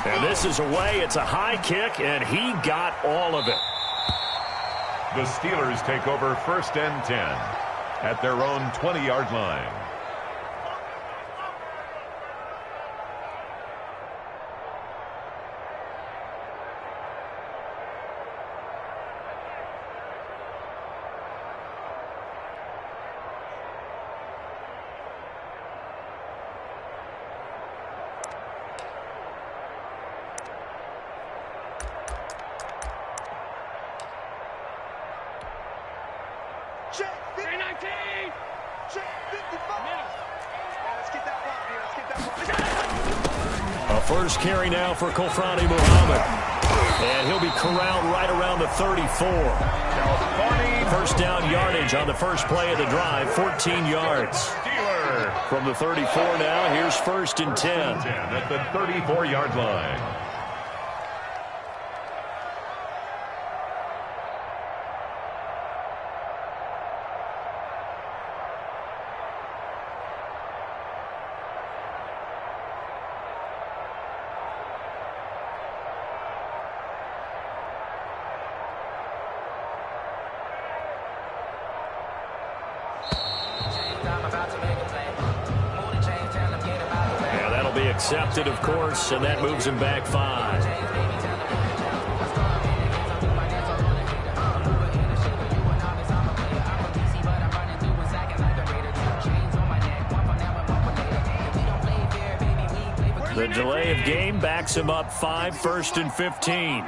And this is away. It's a high kick, and he got all of it. The Steelers take over 1st and 10 at their own 20-yard line. A first carry now for Kofrani Muhammad. And he'll be corralled right around the 34. First down yardage on the first play of the drive, 14 yards. From the 34 now, here's 1st and 10. At the 34-yard line. Accepted, of course, and that moves him back 5. The delay of game backs him up 5, 1st and 15.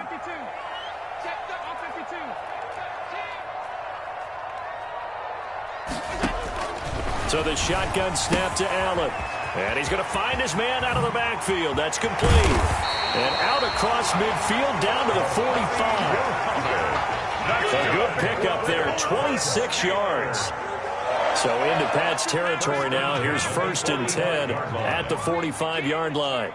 So the shotgun snap to Allen. And he's going to find his man out of the backfield. That's complete. And out across midfield down to the 45. A good pickup there, 26 yards. So into Pat's territory now. Here's 1st and 10 at the 45-yard line.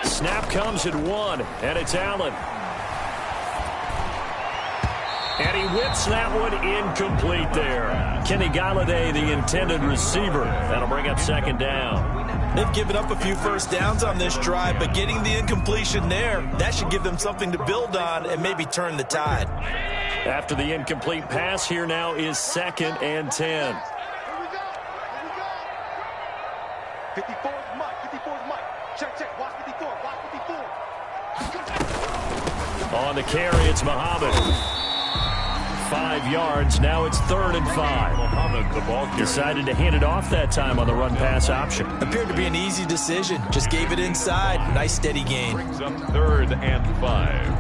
Snap comes at 1, and it's Allen. And he whips that one incomplete there. Kenny Galladay, the intended receiver. That'll bring up 2nd down. They've given up a few first downs on this drive, but getting the incompletion there, that should give them something to build on and maybe turn the tide. After the incomplete pass, here now is 2nd and 10. 54 is Mike. 54 is Mike. Check. Watch 54. Watch 54. On the carry, it's Muhammad. 5 yards. Now it's 3rd and 5. Muhammad, the ball carrier. Decided to hand it off that time on the run-pass option. Appeared to be an easy decision. Just gave it inside. Nice steady gain. Brings up 3rd and 5.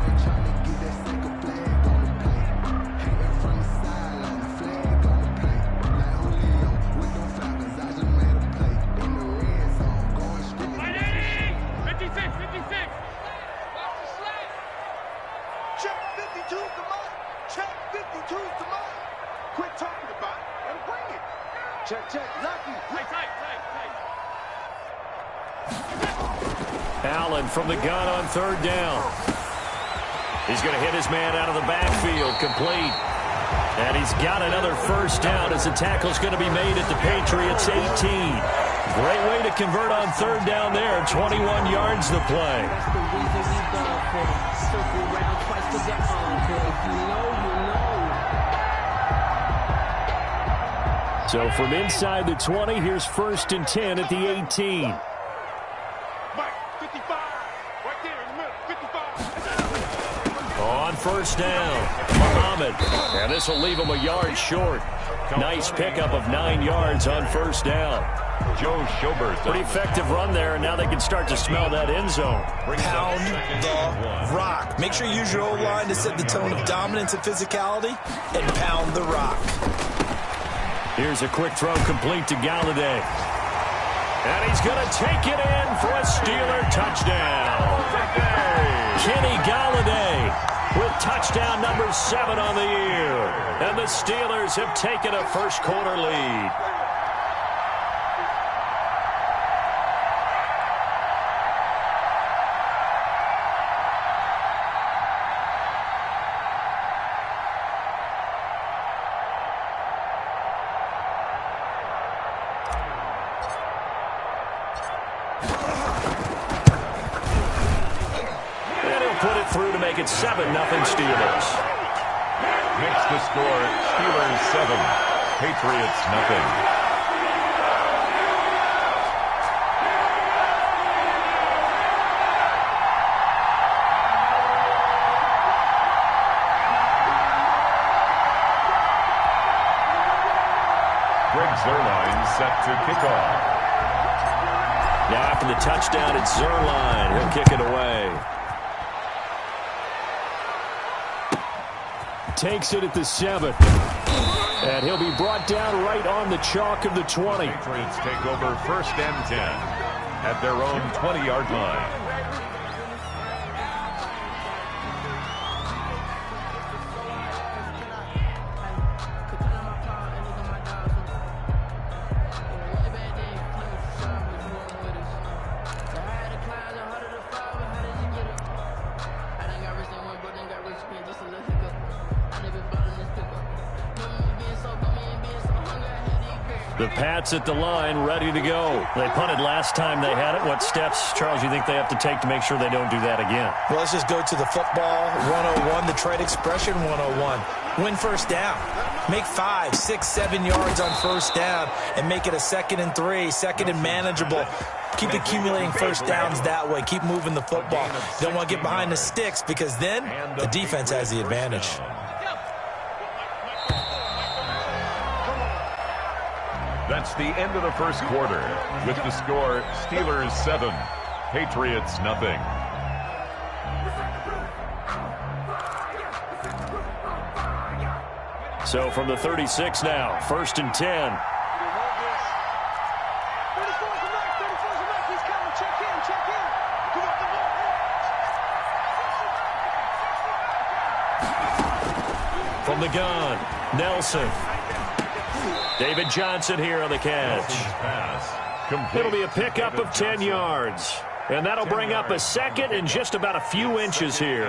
Allen from the gun on 3rd down. He's going to hit his man out of the backfield, complete. And he's got another first down as the tackle's going to be made at the Patriots 18. Great way to convert on 3rd down there. 21 yards the play. So from inside the 20, here's 1st and 10 at the 18. On 1st down, Muhammad. And this will leave him a yard short. Nice pickup of 9 yards on 1st down. Joe Schobert. Pretty effective run there, and now they can start to smell that end zone. Pound the rock. Make sure you use your O-line to set the tone of dominance and physicality, and pound the rock. Here's a quick throw complete to Galladay. And he's going to take it in for a Steeler touchdown. Kenny Galladay with touchdown number 7 on the year. And the Steelers have taken a first quarter lead. through to make it 7-0 Steelers. Makes the score Steelers 7, Patriots 0. Zerline set to kick off. Now after the touchdown, it's Zerline. He'll kick it away. Takes it at the 7. And he'll be brought down right on the chalk of the 20. Patriots take over 1st and 10 at their own 20-yard line. The Pats at the line, ready to go. They punted last time they had it. What steps, Charles, you think they have to take to make sure they don't do that again? Well, let's just go to the football 101, the trade expression 101. Win first down. Make 5, 6, 7 yards on first down and make it a 2nd and 3, 2nd and manageable. Keep accumulating first downs that way. Keep moving the football. Don't want to get behind the sticks because then the defense has the advantage. That's the end of the first quarter with the score Steelers 7, Patriots 0. So from the 36 now, 1st and 10. From the gun, Nelson. David Johnson here on the catch. It'll be a pickup of 10 yards. And that'll bring up a 2nd and just about a few inches here.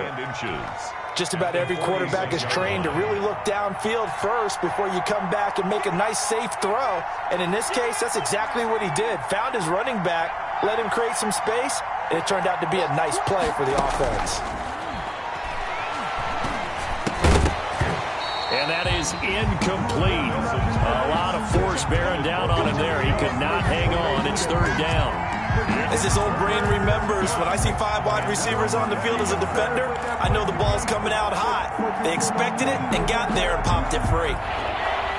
Just about every quarterback is trained to really look downfield first before you come back and make a nice, safe throw. And in this case, that's exactly what he did. Found his running back, let him create some space, and it turned out to be a nice play for the offense. And that is incomplete. A lot of force bearing down on him there. He could not hang on. It's 3rd down. As his old brain remembers, when I see 5 wide receivers on the field as a defender, I know the ball's coming out hot. They expected it and got there and popped it free.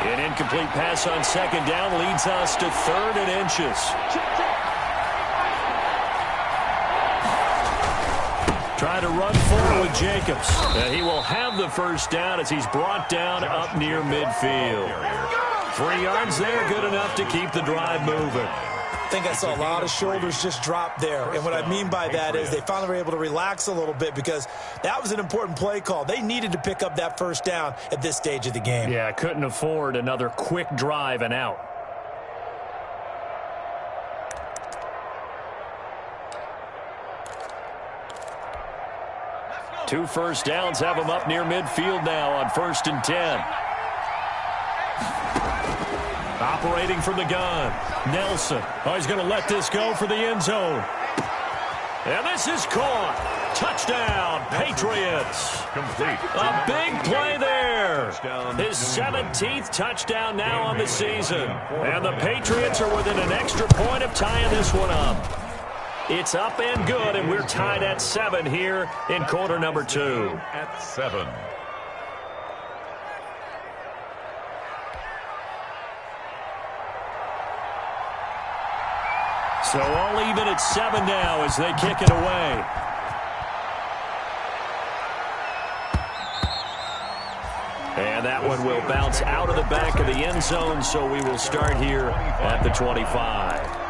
An incomplete pass on 2nd down leads us to 3rd and inches. Try to run forward with Jacobs. And he will have the first down as he's brought down up near midfield. 3 yards there, good enough to keep the drive moving. I think I saw a lot of shoulders just drop there. And what I mean by that is they finally were able to relax a little bit because that was an important play call. They needed to pick up that first down at this stage of the game. Yeah, couldn't afford another quick drive and out. Two first downs have him up near midfield now on 1st and 10. Operating from the gun, Nelson. Oh, he's going to let this go for the end zone. And this is caught. Touchdown, Patriots. Complete. A big play there. His 17th touchdown now on the season. And the Patriots are within an extra point of tying this one up. It's up and good, and we're tied at 7 here in quarter number 2. At 7. So all even at 7 now as they kick it away. And that one will bounce out of the back of the end zone, so we will start here at the 25.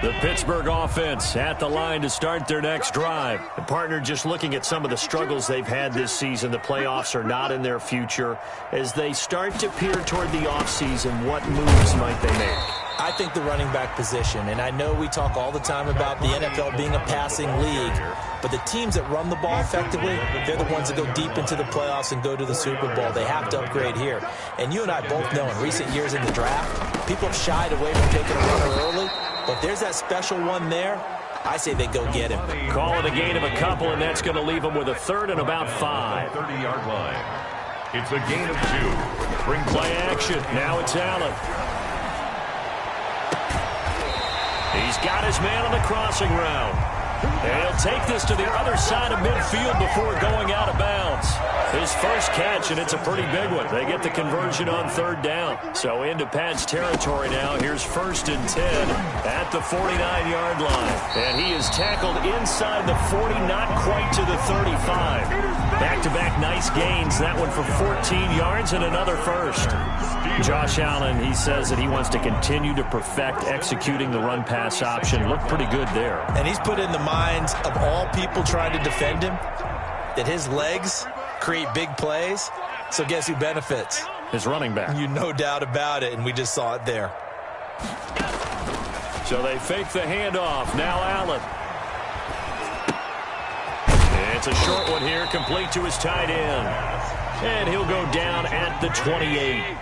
The Pittsburgh offense at the line to start their next drive. The partner just looking at some of the struggles they've had this season. The playoffs are not in their future. As they start to peer toward the offseason, what moves might they make? I think the running back position, and I know we talk all the time about the NFL being a passing league, but the teams that run the ball effectively, they're the ones that go deep into the playoffs and go to the Super Bowl. They have to upgrade here. And you and I both know in recent years in the draft, people have shied away from taking a runner early, but there's that special one there. I say they go get him. Call it a gain of a couple, and that's going to leave them with a third and about 5. 30-yard line. It's a gain of 2. Bring play action. Now it's Allen. He's got his man on the crossing route. And he'll take this to the other side of midfield before going out of bounds. His first catch, and it's a pretty big one. They get the conversion on 3rd down. So into Pat's territory now. Here's 1st and 10 at the 49-yard line. And he is tackled inside the 40, not quite to the 35. Back-to-back nice gains. That one for 14 yards and another first. Josh Allen, he says that he wants to continue to perfect executing the run-pass option. Looked pretty good there. And he's put in the minds of all people trying to defend him that his legs create big plays. So guess who benefits? His running back. You no doubt about it, and we just saw it there. So they fake the handoff. Now Allen. It's a short one here, complete to his tight end. And he'll go down at the 28.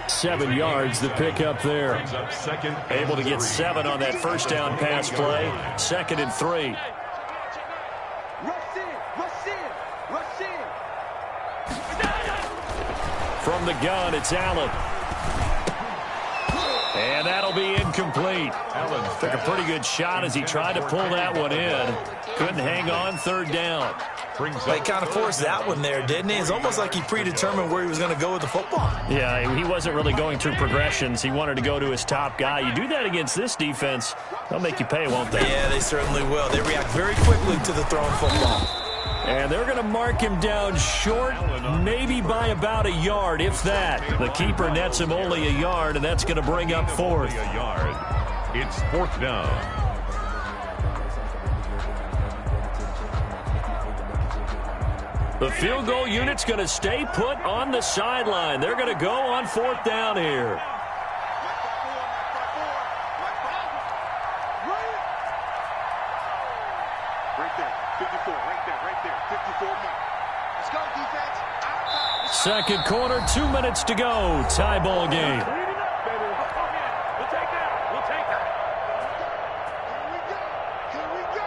7 yards the pickup there. Able to get 7 on that first down pass play. 2nd and 3. From the gun, it's Allen. And that'll be incomplete. Allen took a pretty good shot as he tried to pull that one in. Couldn't hang on. 3rd down. He kind of forced that one there, didn't he? It's almost like he predetermined where he was going to go with the football. Yeah, he wasn't really going through progressions. He wanted to go to his top guy. You do that against this defense, they'll make you pay, won't they? Yeah, they certainly will. They react very quickly to the thrown football. And they're going to mark him down short, maybe by about a yard, if that. The keeper nets him only a yard, and that's going to bring up 4th. A yard. It's 4th down. The field goal unit's going to stay put on the sideline. They're going to go on 4th down here. Right there, 54, right there, 54 Mike. Let's go, defense. 2nd quarter, 2 minutes to go. Tie ball game. We'll take that. We'll take that. Here we go.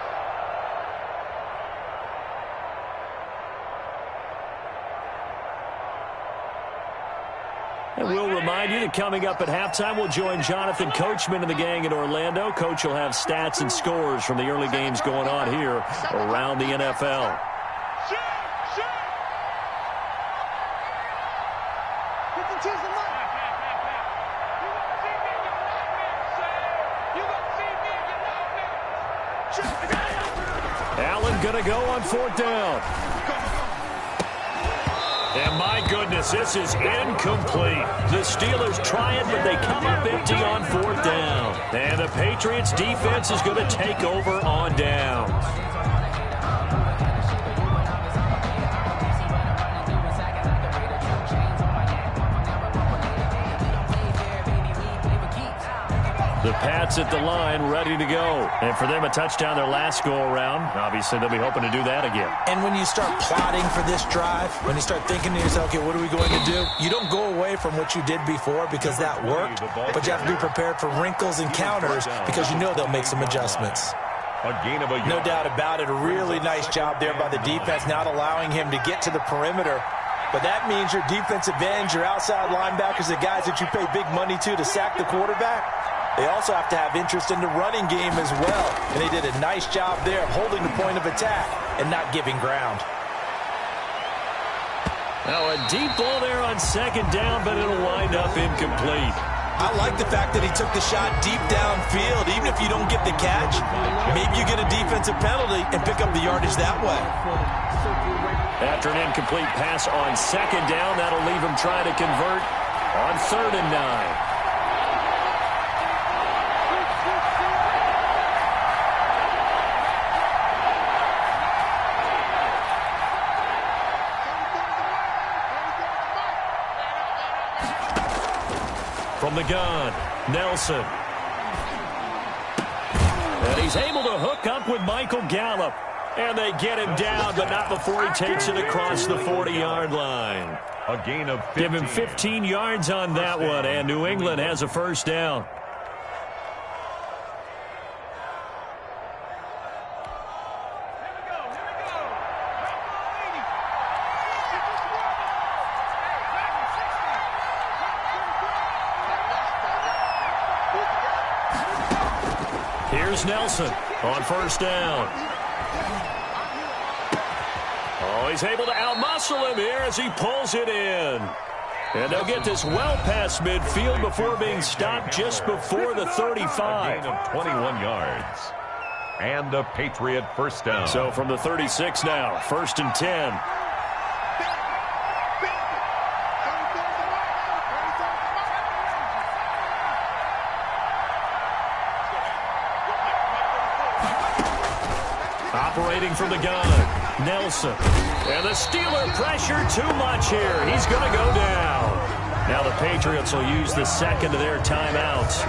And we'll remind you that coming up at halftime, we'll join Jonathan Coachman and the gang in Orlando. Coach will have stats and scores from the early games going on here around the NFL. Allen going to go on 4th down. And my goodness, this is incomplete. The Steelers try it, but they come up empty on 4th down. And the Patriots defense is going to take over on downs. The Pats at the line, ready to go. And for them, a touchdown their last go-around. Obviously, they'll be hoping to do that again. And when you start plotting for this drive, when you start thinking to yourself, okay, what are we going to do? You don't go away from what you did before because that worked, but you have to be prepared for wrinkles and counters because you know they'll make some adjustments. A gain of a yard. No doubt about it. A really nice job there by the defense, not allowing him to get to the perimeter. But that means your defensive ends, your outside linebackers, the guys that you pay big money to sack the quarterback, they also have to have interest in the running game as well. And they did a nice job there of holding the point of attack and not giving ground. Now a deep ball there on 2nd down, but it'll wind up incomplete. I like the fact that he took the shot deep downfield. Even if you don't get the catch, maybe you get a defensive penalty and pick up the yardage that way. After an incomplete pass on 2nd down, that'll leave him trying to convert on 3rd and 9. From the gun, Nelson. And he's able to hook up with Michael Gallup. And they get him down, but not before he takes it across the 40-yard line. A gain of 15. Give him 15 yards on that one, and New England has a first down. Here's Nelson on first down. Oh, he's able to outmuscle him here as he pulls it in. And they'll get this well past midfield before being stopped just before the 35. A gain of 21 yards. And a Patriot first down. So from the 36 now, 1st and 10. Operating from the gun, Nelson. And the Steeler pressure too much here. He's going to go down. Now the Patriots will use the second of their timeouts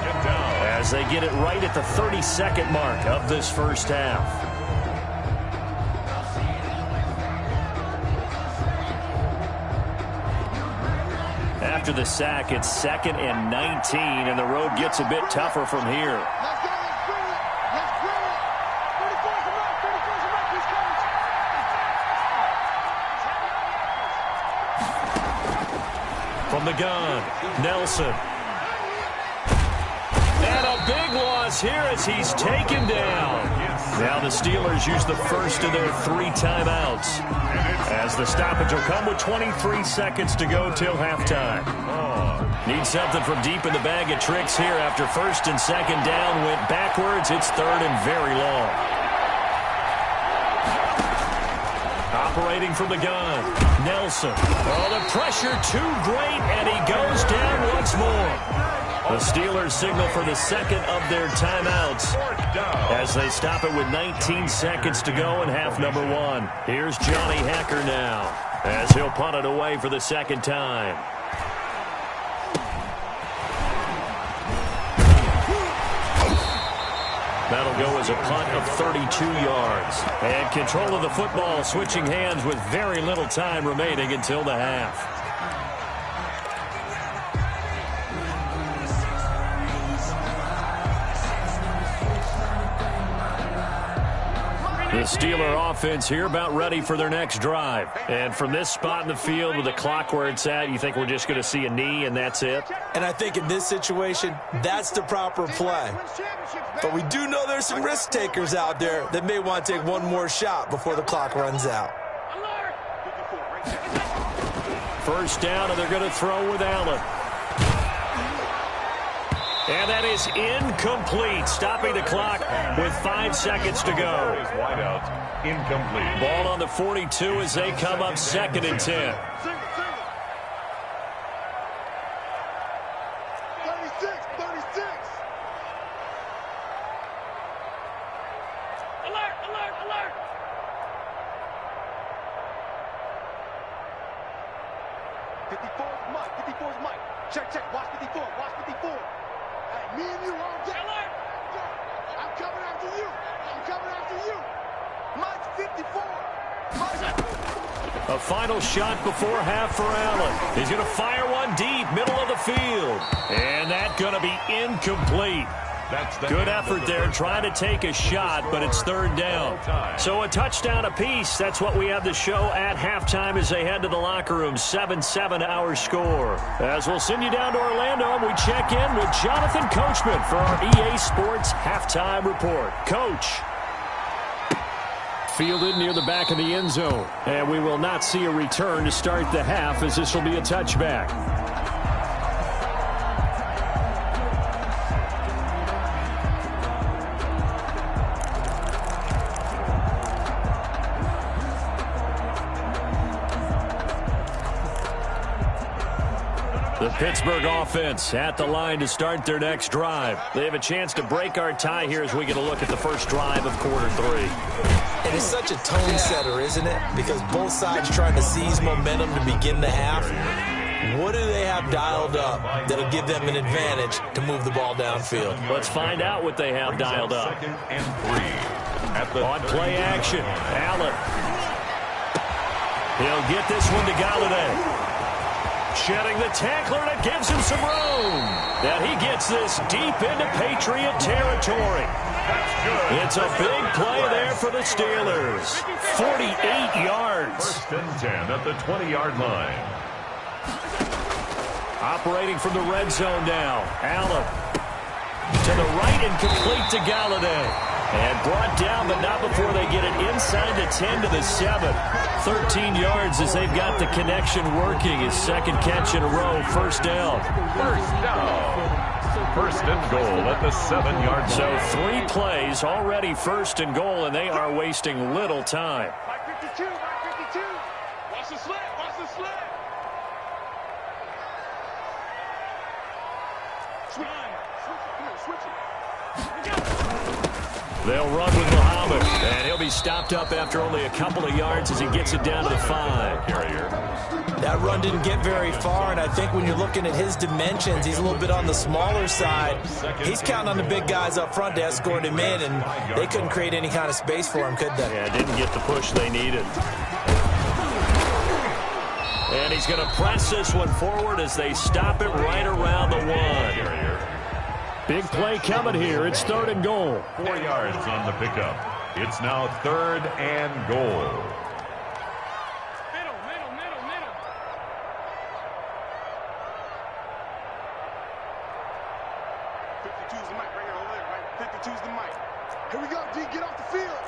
as they get it right at the 32nd mark of this first half. After the sack, it's 2nd and 19, and the road gets a bit tougher from here. From the gun, Nelson. And a big loss here as he's taken down. Now the Steelers use the first of their 3 timeouts, as the stoppage will come with 23 seconds to go till halftime. Need something from deep in the bag of tricks here after 1st and 2nd down went backwards. It's 3rd and very long. Operating from the gun, Nelson. Oh, the pressure too great, and he goes down once more. The Steelers signal for the second of their timeouts as they stop it with 19 seconds to go in half number 1. Here's Johnny Hacker now as he'll punt it away for the second time. That'll go as a punt of 32 yards. And control of the football switching hands with very little time remaining until the half. The Steeler offense here about ready for their next drive. And from this spot in the field with the clock where it's at, you think we're just going to see a knee and that's it? And I think in this situation, that's the proper play. But we do know there's some risk takers out there that may want to take one more shot before the clock runs out. First down, and they're going to throw with Allen. And that is incomplete, stopping the clock with 5 seconds to go. Wide out, incomplete. Ball on the 42 as they come up 2nd and 10. 36. Alert. 54's Mike. Check. Watch 54. Me and you all day. Alert! I'm coming after you. Mike's 54. A final shot before half for Allen. He's going to fire one deep, middle of the field. And that's going to be incomplete. Good effort there, trying to take a shot, but it's 3rd down. So a touchdown apiece. That's what we have to show at halftime as they head to the locker room. 7-7 our score. As we'll send you down to Orlando, and we check in with Jonathan Coachman for our EA Sports Halftime Report. Coach. Fielded near the back of the end zone. And we will not see a return to start the half, as this will be a touchback. The Pittsburgh offense at the line to start their next drive. They have a chance to break our tie here as we get a look at the first drive of quarter 3. And it's such a tone setter, isn't it? Because both sides trying to seize momentum to begin the half. What do they have have dialed up that'll give them an advantage to move the ball downfield? Let's find out what they have dialed up. 2nd and 3. On play action, Allen. He'll get this one to Galladay. Shedding the tackler, and it gives him some room. That he gets this deep into Patriot territory. It's a big play there for the Steelers. 48 yards. 1st and 10 at the 20-yard line. Operating from the red zone now. Allen to the right and complete to Galladay. And brought down, but not before they get it inside the 10 to the 7. 13 yards as they've got the connection working. His second catch in a row, 1st down. 1st and goal at the 7-yard line. So 3 plays already 1st and goal, and they are wasting little time. Mike 52, Mike 52. Watch the slant, watch the slant. Switch it. They'll run with Muhammad, and he'll be stopped up after only a couple of yards as he gets it down to the 5. That run didn't get very far, and I think when you're looking at his dimensions, he's a little bit on the smaller side. He's counting on the big guys up front to escort him in, and they couldn't create any kind of space for him, could they? Yeah, didn't get the push they needed. And he's going to press this one forward as they stop it right around the 1. Big play coming here. It's 3rd and goal. 4 yards on the pickup. It's now 3rd and goal. Middle. 52's the mic right here, over there, right? 52's the mic. Here we go, D, get off the field.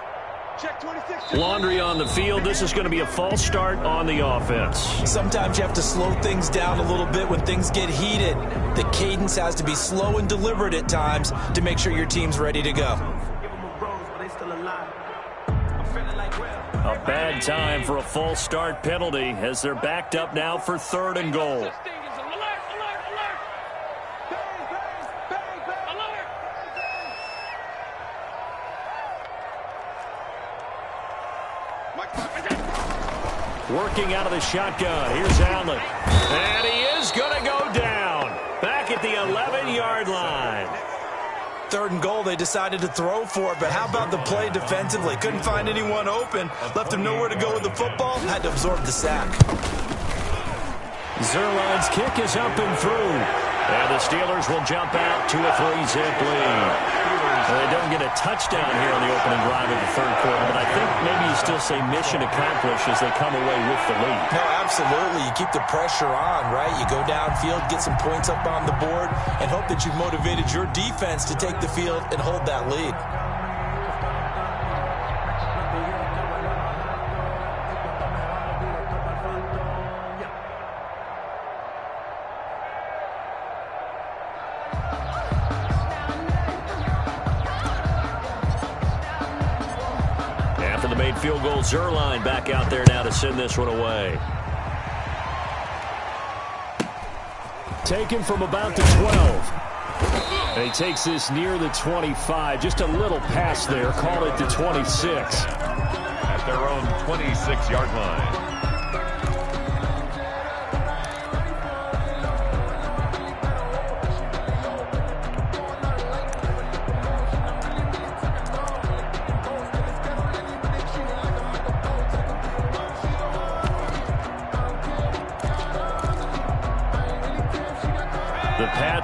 Check 26. Laundry on the field. This is going to be a false start on the offense. Sometimes you have to slow things down a little bit when things get heated. The cadence has to be slow and deliberate at times to make sure your team's ready to go. A bad time for a false start penalty as they're backed up now for 3rd and goal. Working out of the shotgun. Here's Allen. And he is going to go down. Back at the 11-yard line. 3rd and goal, they decided to throw for it, but how about the play defensively? Couldn't find anyone open. Left him nowhere to go with the football. Had to absorb the sack. Zerline's kick is up and through. And the Steelers will jump out to a 3-zip lead. Well, they don't get a touchdown here on the opening drive of the 3rd quarter, but I think maybe you still say mission accomplished as they come away with the lead. No, absolutely. You keep the pressure on, right? You go downfield, get some points up on the board, and hope that you've motivated your defense to take the field and hold that lead. Field goal, Zerline back out there now to send this one away. Taken from about the 12. And he takes this near the 25. Just a little pass there. Call it the 26. At their own 26-yard line.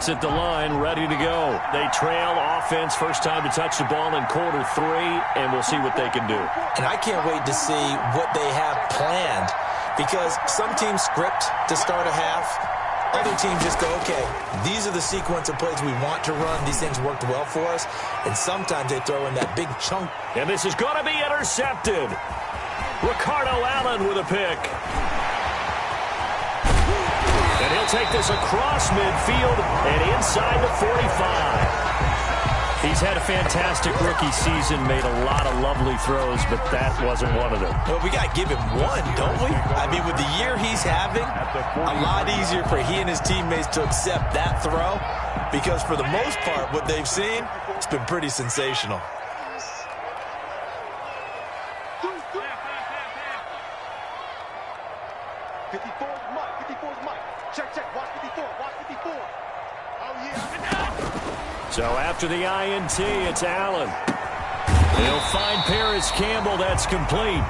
At the line, ready to go. They trail offense, first time to touch the ball in quarter 3, and we'll see what they can do. And I can't wait to see what they have planned, because some teams script to start a half. Other teams just go, okay, these are the sequence of plays we want to run. These things worked well for us. And sometimes they throw in that big chunk. And this is going to be intercepted. Ricardo Allen with a pick. And he'll take this across midfield and inside the 45. He's had a fantastic rookie season, made a lot of lovely throws, but that wasn't one of them. Well, we got to give him one, don't we? I mean, with the year he's having, a lot easier for he and his teammates to accept that throw, because for the most part, what they've seen, it's been pretty sensational. Check, watch 54. So after the INT, it's Allen. He'll find Paris Campbell. That's complete.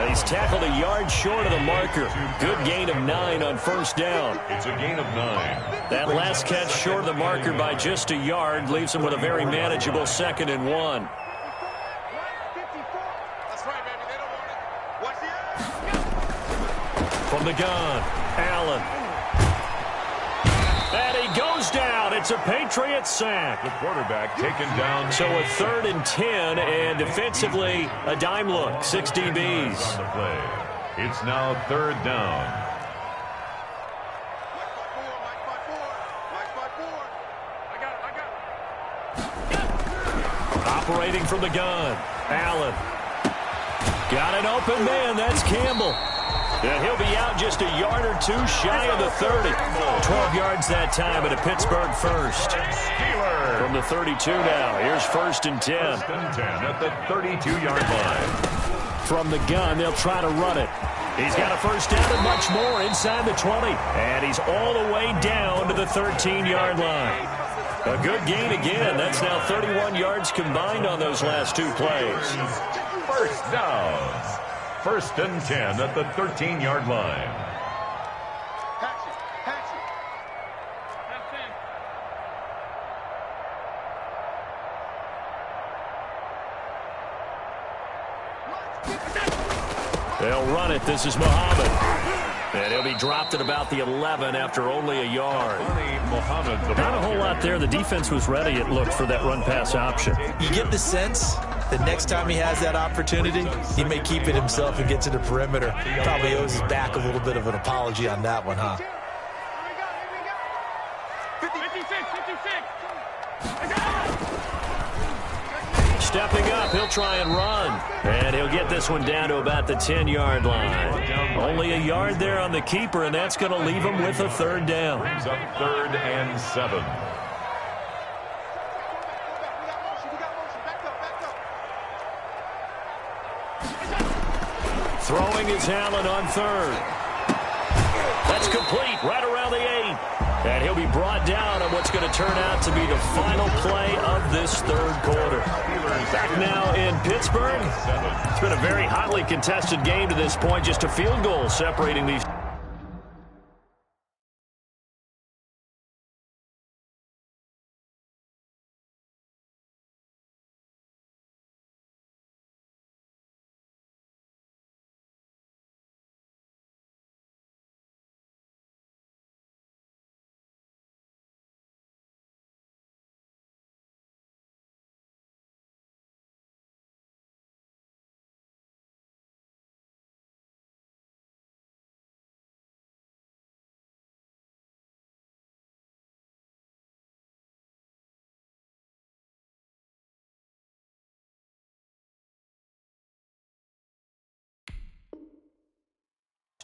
He's tackled a yard short of the marker. Good gain of 9 on first down. It's a gain of 9. That last catch short of the marker by just a yard leaves him with a very manageable 2nd and 1. From the gun, Allen. And he goes down. It's a Patriot sack. The quarterback taken down. So a 3rd and 10, and defensively, a dime look. 6 DBs. On the play. It's now 3rd down. Operating from the gun, Allen. Got an open man. That's Campbell. And he'll be out just a yard or 2 shy of the 30. 12 yards that time at a Pittsburgh first. Steelers. From the 32 now. Here's 1st and 10. 1st and 10 at the 32-yard line. From the gun, they'll try to run it. He's got a first down and much more inside the 20. And he's all the way down to the 13-yard line. A good gain again. That's now 31 yards combined on those last 2 plays. First down. 1st and 10 at the 13-yard line. They'll run it. This is Muhammad. And he'll be dropped at about the 11 after only a yard. Not a whole lot there. The defense was ready, it looked, for that run-pass option. You get the sense that next time he has that opportunity, he may keep it himself and get to the perimeter. Probably owes his back a little bit of an apology on that one, huh? Stepping up, he'll try and run. And he'll get this one down to about the 10-yard line. Only a yard there on the keeper, and that's going to leave him with a 3rd down. Brings up 3rd and 7. Throwing is Allen on 3rd. That's complete right around the 8. And he'll be brought down on what's going to turn out to be the final play of this 3rd quarter. Back now in Pittsburgh. It's been a very hotly contested game to this point. Just a field goal separating these.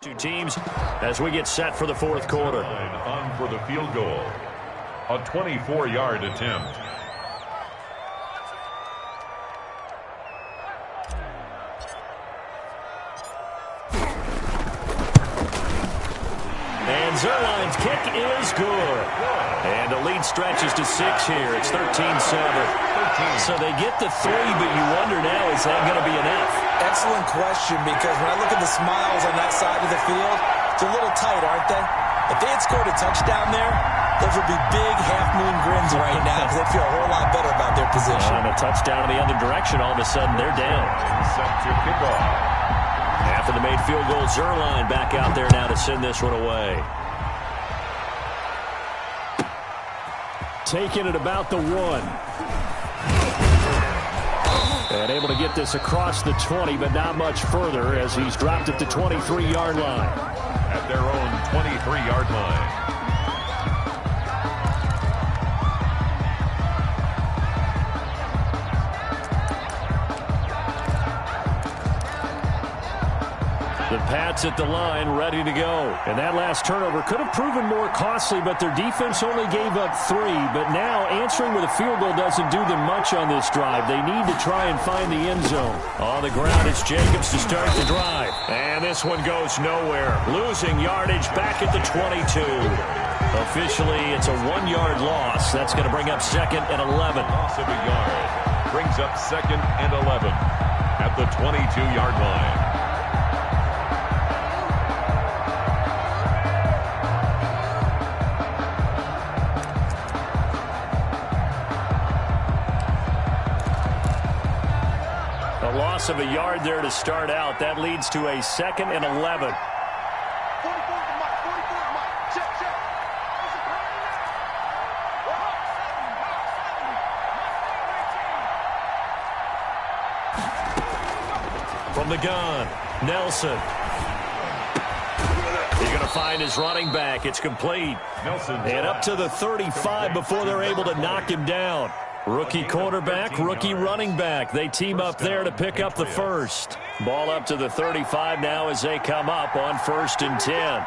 Two teams as we get set for the 4th quarter. On for the field goal. A 24-yard attempt. And Zerline's kick is good. And the lead stretches to 6 here. It's 13-7. So they get the 3, but you wonder now, is that going to be enough? Excellent question, because when I look at the smiles on that side of the field, it's a little tight, aren't they? If they had scored a touchdown there, those would be big half-moon grins right now because they'd feel a whole lot better about their position. And a touchdown in the other direction, all of a sudden they're down. Set to kick off. After the made field goal, Zerline back out there now to send this one away. Taking it about the 1. And able to get this across the 20, but not much further as he's dropped at the 23-yard line. At their own 23-yard line. The Pats at the line, ready to go. And that last turnover could have proven more costly, but their defense only gave up 3. But now answering with a field goal doesn't do them much on this drive. They need to try and find the end zone. On the ground, it's Jacobs to start the drive. And this one goes nowhere. Losing yardage back at the 22. Officially, it's a 1-yard loss. That's going to bring up 2nd and 11. Loss of a yard brings up 2nd and 11 at the 22-yard line. A loss of a yard there to start out. That leads to a 2nd and 11. From the gun, Nelson. He's going to find his running back. It's complete. Nelson. And up to the 35 before they're able to knock him down. Rookie quarterback, rookie running back. They team up there to pick up the first. Ball up to the 35 now as they come up on 1st and 10.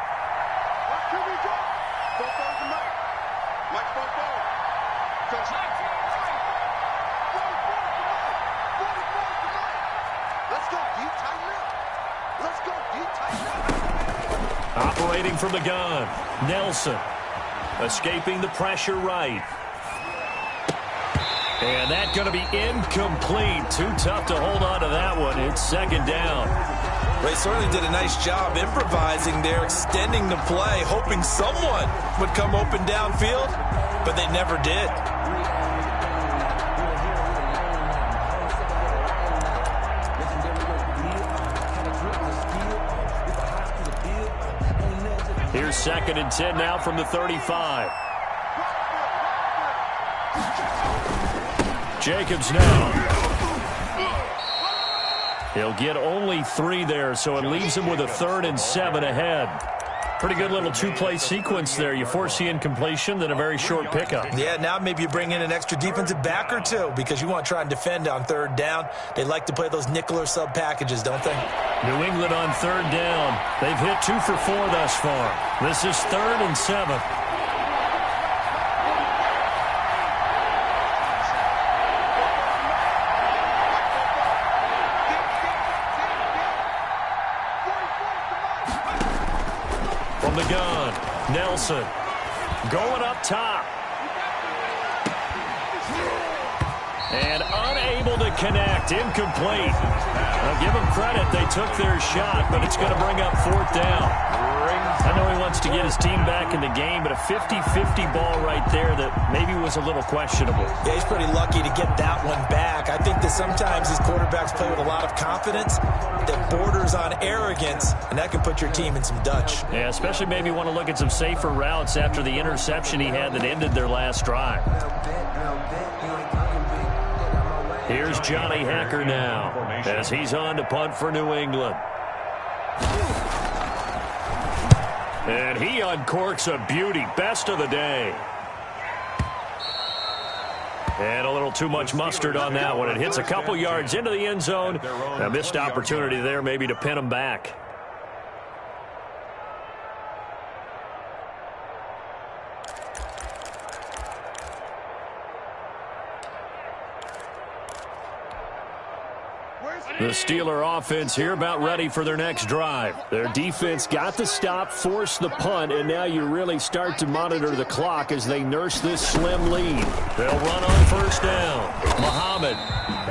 Operating from the gun, Nelson. Escaping the pressure right. And that's going to be incomplete. Too tough to hold on to that one. It's 2nd down. They certainly did a nice job improvising there, extending the play, hoping someone would come open downfield, but they never did. Here's 2nd and 10 now from the 35. Jacobs now. He'll get only 3 there, so it leaves him with a 3rd and 7 ahead. Pretty good little 2-play sequence there. You force the incompletion, then a very short pickup. Yeah, now maybe you bring in an extra defensive back or two because you want to try and defend on 3rd down. They like to play those nickel or sub packages, don't they? New England on 3rd down. They've hit 2 for 4 thus far. This is 3rd and 7. From the gun, Nelson going up top. And unable to connect. Incomplete. I'll give them credit. They took their shot, but it's going to bring up 4th down. I know he wants to get his team back in the game, but a 50-50 ball right there that maybe was a little questionable. Yeah, he's pretty lucky to get that one back. I think that sometimes these quarterbacks play with a lot of confidence that borders on arrogance, and that can put your team in some Dutch. Yeah, especially maybe want to look at some safer routes after the interception he had that ended their last drive. Here's Johnny Hacker now as he's on to punt for New England. And he uncorks a beauty. Best of the day. And a little too much mustard on that one. It hits a couple yards into the end zone. A missed opportunity there maybe to pin him back. The Steeler offense here about ready for their next drive. Their defense got the stop, forced the punt, and now you really start to monitor the clock as they nurse this slim lead. They'll run on 1st down. Muhammad,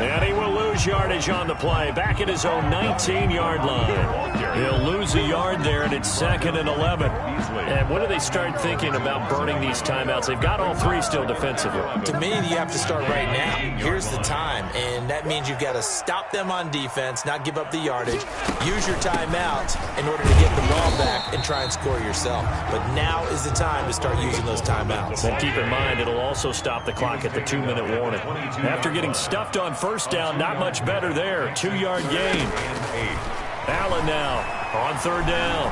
and he will lose yardage on the play. Back at his own 19-yard line. He'll lose a yard there, and it's 2nd and 11. And when do they start thinking about burning these timeouts? They've got all 3 still defensively. To me, you have to start right now. Here's the time, and that means you've got to stop them on defense, not give up the yardage, use your timeout in order to get the ball back and try and score yourself. But now is the time to start using those timeouts. And keep in mind, it'll also stop the clock at the 2-minute warning. After getting stuffed on 1st down, not much better there. 2-yard gain. Allen now on 3rd down.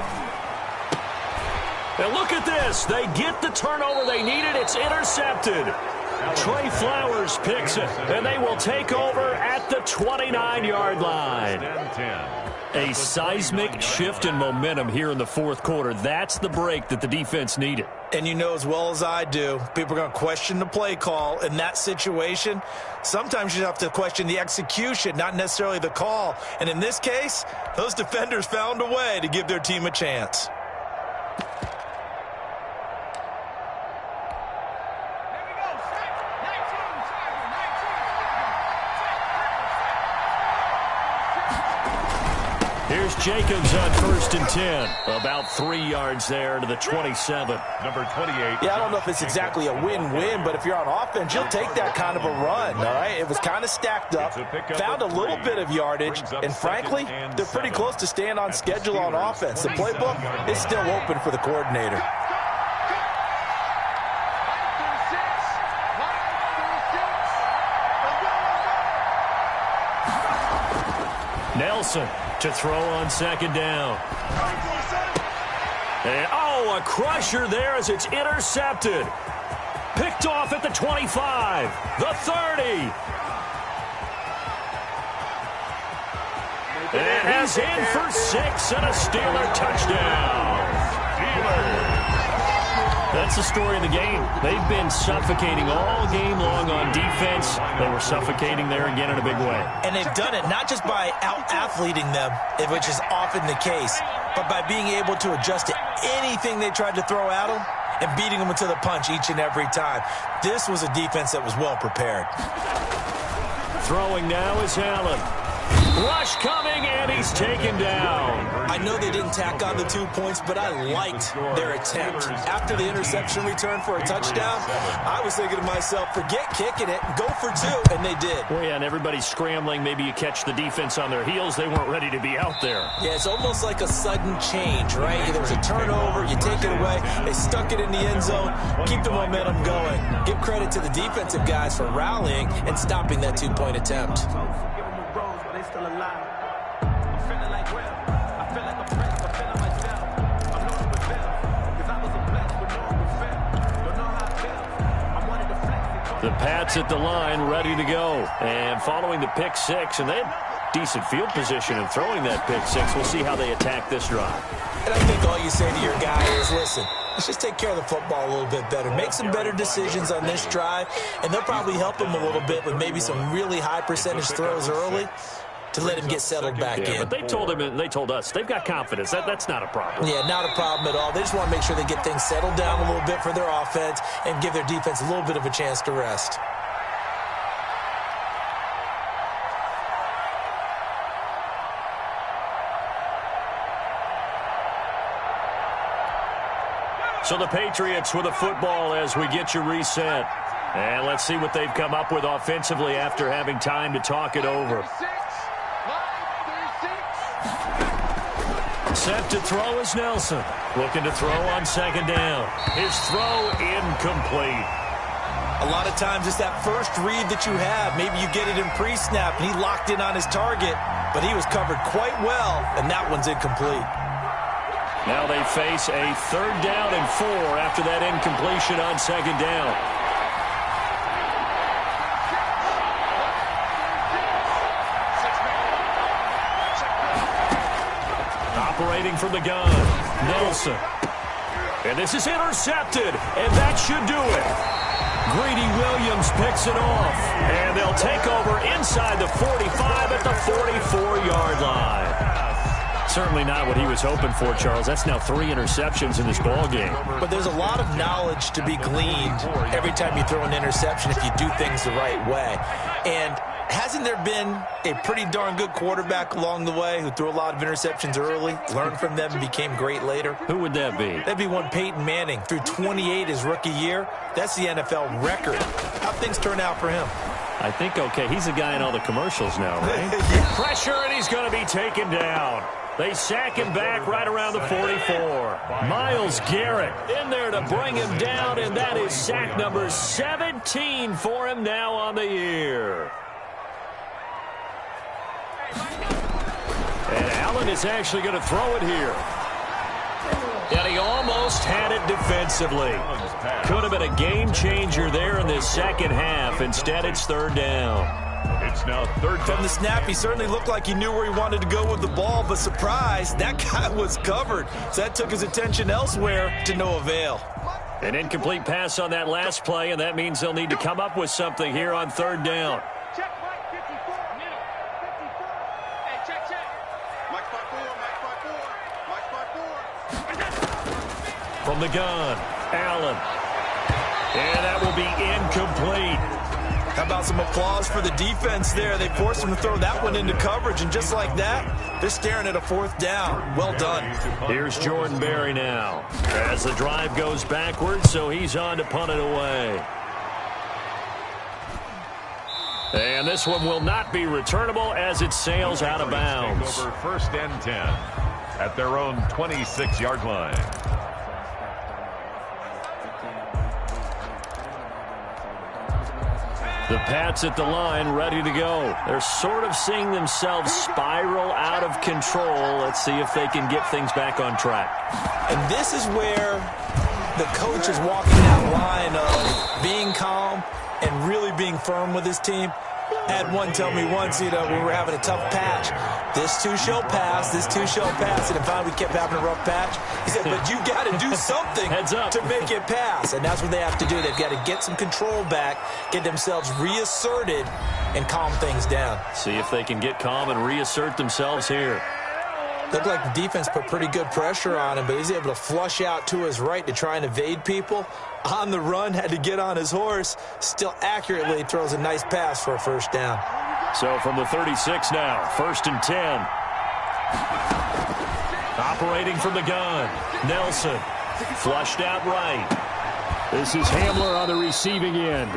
And look at this. They get the turnover they needed. It's intercepted. Trey Flowers picks it, and they will take over at the 29-yard line. A seismic shift in momentum here in the 4th quarter. That's the break that the defense needed. And you know as well as I do, people are going to question the play call in that situation. Sometimes you have to question the execution, not necessarily the call. And in this case, those defenders found a way to give their team a chance. Here's Jacobs on 1st and 10. About 3 yards there to the 27. Number 28. Yeah, I don't know if it's exactly a win-win, but if you're on offense, you'll take that kind of a run, all right? It was kind of stacked up, found a little bit of yardage, and frankly, they're pretty close to staying on schedule on offense. The playbook is still open for the coordinator. Nelson to throw on 2nd down. And, a crusher there as it's intercepted. Picked off at the 25, the 30. And he's in for 6 and a Steeler touchdown. That's the story of the game. They've been suffocating all game long on defense. They were suffocating there again in a big way. And they've done it not just by out-athleting them, which is often the case, but by being able to adjust to anything they tried to throw at them and beating them to the punch each and every time. This was a defense that was well prepared. Throwing now is Allen. Rush coming, and he's taken down. I know they didn't tack on the 2 points, but I liked their attempt. After the interception return for a touchdown, I was thinking to myself, forget kicking it, go for 2, and they did. Well, yeah, and everybody's scrambling. Maybe you catch the defense on their heels. They weren't ready to be out there. Yeah, it's almost like a sudden change, right? There was a turnover, you take it away, they stuck it in the end zone, keep the momentum going. Give credit to the defensive guys for rallying and stopping that 2-point attempt. The Pats at the line, ready to go. And following the pick 6, and they had decent field position in throwing that pick 6. We'll see how they attack this drive. And I think all you say to your guy is, listen, let's just take care of the football a little bit better. Make some better decisions on this drive, and they'll probably help him a little bit with maybe some really high percentage throws early to let him get settled back in. But they told him, and they told us, they've got confidence. That's not a problem. Yeah, not a problem at all. They just want to make sure they get things settled down a little bit for their offense and give their defense a little bit of a chance to rest. So the Patriots with a football as we get you reset. And let's see what they've come up with offensively after having time to talk it over. Set to throw is Nelson. Looking to throw on 2nd down. His throw incomplete. A lot of times it's that first read that you have. Maybe you get it in pre-snap, and he locked in on his target, but he was covered quite well, and that one's incomplete. Now they face a 3rd down and 4 after that incompletion on 2nd down. Operating from the gun, Nelson. And this is intercepted, and that should do it. Greedy Williams picks it off, and they'll take over inside the 45 at the 44-yard line. Certainly not what he was hoping for, Charles. That's now 3 interceptions in this ball game. But there's a lot of knowledge to be gleaned every time you throw an interception if you do things the right way. And hasn't there been a pretty darn good quarterback along the way who threw a lot of interceptions early, learned from them, and became great later? Who would that be? That'd be one Peyton Manning. Threw 28 his rookie year. That's the NFL record. How'd things turn out for him? I think, okay, he's a guy in all the commercials now, right? Yeah. Pressure, and he's going to be taken down. They sack him back right around the 44. Myles Garrett in there to bring him down, and that is sack number 17 for him now on the year. And Allen is actually going to throw it here. And he almost had it defensively. Could have been a game changer there in this second half. Instead, it's 3rd down. It's now 3rd down. From the snap, he certainly looked like he knew where he wanted to go with the ball, but surprise, that guy was covered. So that took his attention elsewhere to no avail. An incomplete pass on that last play, and that means they'll need to come up with something here on 3rd down. Check, Mike, 54. 54. Hey, check. Mike, spot 4. Mike, spot 4. From the gun, Allen. And that will be incomplete. How about some applause for the defense there? They forced him to throw that one into coverage, and just like that, they're staring at a 4th down. Well done. Here's Jordan Berry now as the drive goes backwards, so he's on to punt it away. And this one will not be returnable as it sails out of bounds. Over 1st and 10 at their own 26-yard line. The Pats at the line, ready to go. They're sort of seeing themselves spiral out of control. Let's see if they can get things back on track. And this is where the coach is walking that line of being calm and really being firm with his team. Had one tell me once, we were having a tough patch. This too shall pass, this too shall pass. And finally we kept having a rough patch. He said, but you got to do something to make it pass. And that's what they have to do. They've got to get some control back, get themselves reasserted, and calm things down. See if they can get calm and reassert themselves here. Looked like the defense put pretty good pressure on him, but he's able to flush out to his right to try and evade people. On the run, had to get on his horse. Still accurately throws a nice pass for a 1st down. So from the 36 now, 1st and 10. Operating from the gun, Nelson. Flushed out right. This is Hamler on the receiving end.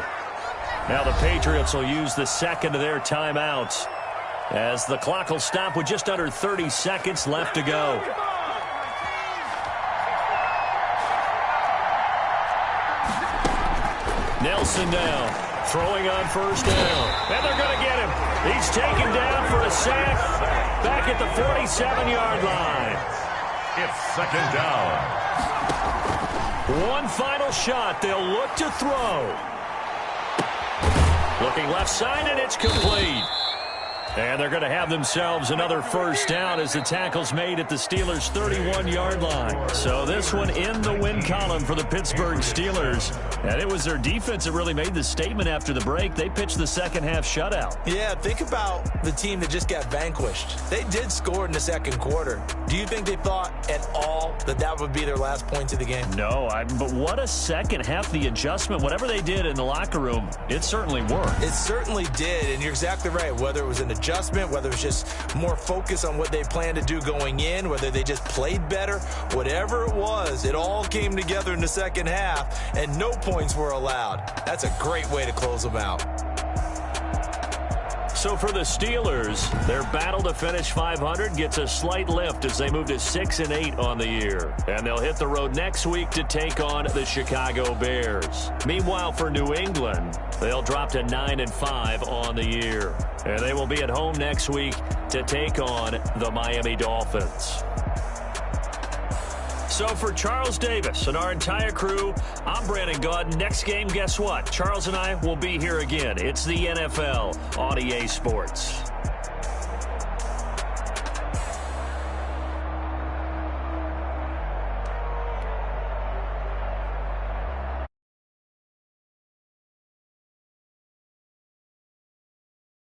Now the Patriots will use the 2nd of their timeouts, as the clock will stop with just under 30 seconds left to go. Nelson now, throwing on 1st down. And they're going to get him. He's taken down for a sack back at the 47-yard line. It's 2nd down. One final shot. They'll look to throw. Looking left side, and it's complete. And they're going to have themselves another 1st down as the tackle's made at the Steelers' 31-yard line. So this one in the win column for the Pittsburgh Steelers. And it was their defense that really made the statement after the break. They pitched the second-half shutout. Yeah, think about the team that just got vanquished. They did score in the 2nd quarter. Do you think they thought at all that that would be their last points of the game? No, but what a second half. The adjustment, whatever they did in the locker room, it certainly worked. It certainly did, and you're exactly right. Whether it was an adjustment, whether it was just more focus on what they planned to do going in, whether they just played better, whatever it was, it all came together in the 2nd half, and no points were allowed. That's a great way to close them out. So for the Steelers, their battle to finish 500 gets a slight lift as they move to 6-8 on the year. And they'll hit the road next week to take on the Chicago Bears. Meanwhile, for New England, they'll drop to 9-5 on the year. And they will be at home next week to take on the Miami Dolphins. So for Charles Davis and our entire crew, I'm Brandon Gaudin. Next game, guess what? Charles and I will be here again. It's the NFL on EA Sports.